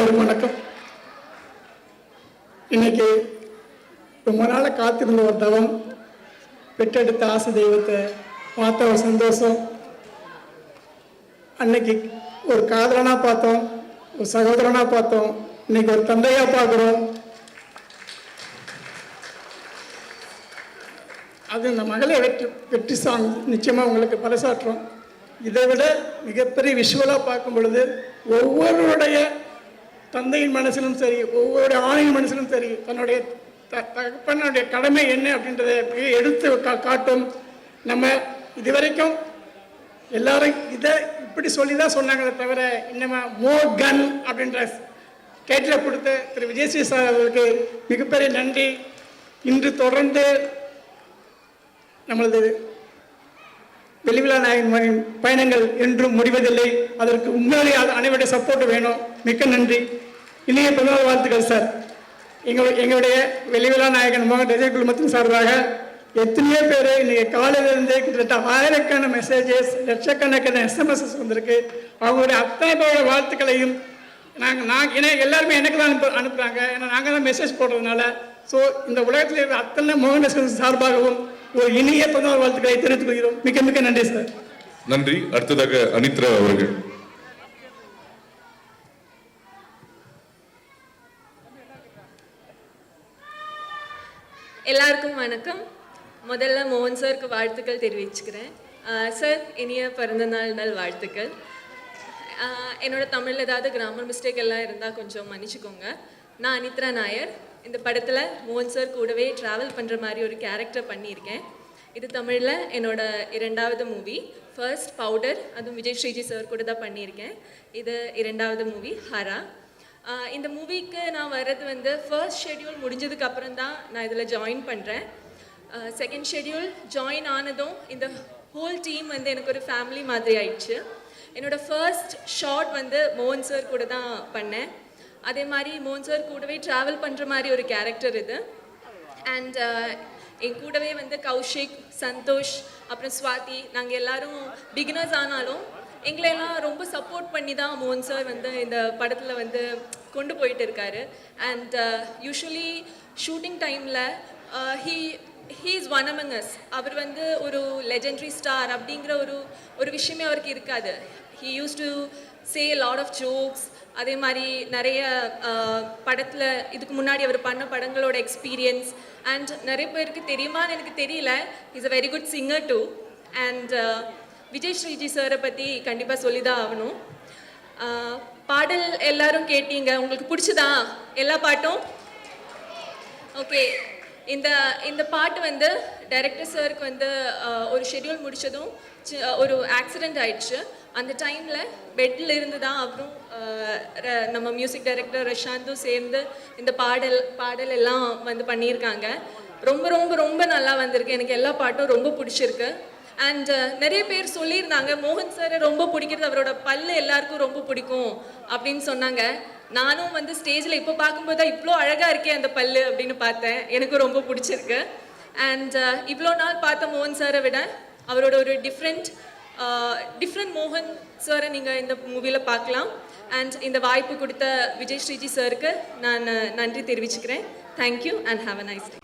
எல்லோருக்கும் வணக்கம். இன்னைக்கு ரொம்ப நாள காத்திருந்த ஒரு தவம், பெற்றெடுத்த ஆசை தெய்வத்தை பார்த்த ஒரு சந்தோஷம். அன்னைக்கு ஒரு காதலனா பார்த்தோம், ஒரு சகோதரனா பார்த்தோம், இன்னைக்கு ஒரு தந்தையா பார்க்குறோம். அது இந்த மகளே வெற்றி சாங் நிச்சயமாக உங்களுக்கு பறைசாற்றுறோம். இதை விட மிகப்பெரிய விஷுவலாக பார்க்கும் பொழுது ஒவ்வொருடைய தந்தையின் மனசிலும் சரி, ஒவ்வொரு ஆணையின் மனசிலும் சரி, தன்னுடைய தகப்பனுடைய கடமை என்ன அப்படின்றத எடுத்து காட்டும். நம்ம இதுவரைக்கும் எல்லாரும் இதை இப்படி சொல்லி தான் சொன்னாங்களே தவிர, இன்னும் மோர் கன் அப்படின்ற டைட்டிலை கொடுத்த திரு விஜயஸ்ரீ சார் அவர்களுக்கு மிகப்பெரிய நன்றி. இன்று தொடர்ந்து நம்மளது வெளிவிழா நாயகன் பயணங்கள் என்றும் முடிவதில்லை. அதற்கு உண்மையிலே அனைவருடைய சப்போர்ட் வேணும். மிக்க நன்றி. இனிய பிறந்தநாள் வாழ்த்துக்கள் சார். எங்களுடைய வெளிவிழா நாயகன் மோகன் ரசிகர் குழுமத்தின் சார்பாக எத்தனையோ பேர் இன்னைக்கு காலையிலிருந்தே கிட்டத்தட்ட ஆயிரக்கணக்கான மெசேஜஸ், லட்சக்கணக்கான எஸ்எம்எஸ் வந்திருக்கு. அவங்களுடைய அத்தனை பேரோட வாழ்த்துக்களையும் எல்லாருமே எனக்கு தான் அனுப்புகிறாங்க. ஏன்னா நாங்கள் தான் மெசேஜ் போடுறதுனால. ஸோ இந்த உலகத்தில் இருக்கிற அத்தனை மோகன் ரசிகர் சார்பாகவும் ஒரு இனிய பிறந்தநாள் வாழ்த்துக்களை தெரிவித்துக் கொள்கிறோம். மிக மிக நன்றி சார். நன்றி. அடுத்ததாக அனித்ரா அவர்கள். எல்லாருக்கும் வணக்கம். முதல்ல மோகன் சாருக்கு வாழ்த்துக்கள் தெரிவிச்சுக்கிறேன். சார், இனிய பிறந்தநாள் நாள் வாழ்த்துக்கள். என்னோட தமிழில் ஏதாவது கிராமர் மிஸ்டேக் எல்லாம் இருந்தால் கொஞ்சம் மன்னிச்சுக்கோங்க. நான் அனித்ரா நாயர். இந்த படத்தில் மோகன் சார் கூடவே ட்ராவல் பண்ணுற மாதிரி ஒரு கேரக்டர் பண்ணியிருக்கேன். இது தமிழில் என்னோட 2வது மூவி. ஃபர்ஸ்ட் பவுடர், அதுவும் விஜய் ஸ்ரீஜி சார் கூட தான் பண்ணியிருக்கேன். இது 2வது மூவி ஹரா. இந்த மூவிக்கு நான் வர்றது ஃபர்ஸ்ட் ஷெட்யூல் முடிஞ்சதுக்கு அப்புறம் தான் நான் இதில் ஜாயின் பண்ணுறேன். செகண்ட் ஷெட்யூல் ஜாயின் ஆனதும் இந்த ஹோல் டீம் எனக்கு ஒரு ஃபேமிலி மாதிரி ஆயிடுச்சு. என்னோடய ஃபர்ஸ்ட் ஷாட் மோகன் சார் கூட தான் பண்ணேன். அதே மாதிரி மோகன் சார் கூடவே ட்ராவல் பண்ணுற மாதிரி ஒரு கேரக்டர் இது. அண்ட் என் கூடவே கௌஷிக், சந்தோஷ், அப்புறம் ஸ்வாதி, நாங்கள் எல்லாரும் பிகினர்ஸ் ஆனாலும் எங்களையெல்லாம் ரொம்ப சப்போர்ட் பண்ணி தான் மோகன் சார் இந்த படத்தில் கொண்டு போயிட்டு இருக்காரு. அண்ட் யூஸ்வலி ஷூட்டிங் டைமில் he is one among us. அவர் ஒரு லெஜெண்டரி ஸ்டார் அப்படிங்கிற ஒரு விஷயமே அவருக்கு இருக்காது. He use to say lot of jokes. அதே மாதிரி நிறைய படத்தில் இதுக்கு முன்னாடி அவர் பண்ண படங்களோட எக்ஸ்பீரியன்ஸ் அண்ட் நிறைய பேருக்கு தெரியுமான்னு எனக்கு தெரியல. Is a very good singer too. And Vijay Shriji சாரை பற்றி கண்டிப்பாக சொல்லி தான் ஆகணும். பாடல் எல்லாரும் கேட்டீங்க, உங்களுக்கு பிடிச்சதா எல்லா பாட்டும்? ஓகே. இந்த பாட்டு டைரக்டர் சாருக்கு ஒரு ஷெட்யூல் முடித்ததும் ஒரு ஆக்சிடெண்ட் ஆயிடுச்சு. அந்த டைமில் பெட்டில் இருந்து தான் அப்புறம் நம்ம மியூசிக் டைரக்டர் ரஷாந்தும் சேர்ந்து இந்த பாடல் எல்லாம் பண்ணியிருக்காங்க. ரொம்ப ரொம்ப ரொம்ப நல்லா வந்திருக்கு. எனக்கு எல்லா பாட்டும் ரொம்ப பிடிச்சிருக்கு. அண்ட் நிறைய பேர் சொல்லியிருந்தாங்க மோகன் சாரை ரொம்ப பிடிக்கிறது அவரோட பல்லு எல்லாருக்கும் ரொம்ப பிடிக்கும் அப்படின்னு சொன்னாங்க. நானும் ஸ்டேஜில் இப்போ பார்க்கும்போது தான் இவ்வளோ அழகாக இருக்கே அந்த பல்லு அப்படின்னு பார்த்தேன். எனக்கு ரொம்ப பிடிச்சிருக்கு. அண்ட் இவ்வளோ நாள் பார்த்த மோகன் சாரை விட அவரோட ஒரு டிஃப்ரெண்ட் மோகன் சாரை நீங்கள் இந்த மூவியில் பார்க்கலாம். அண்ட் இந்த வாய்ப்பு கொடுத்த விஜய் ஸ்ரீஜி சாருக்கு நான் நன்றி தெரிவிச்சுக்கிறேன். Thank you and have a nice day.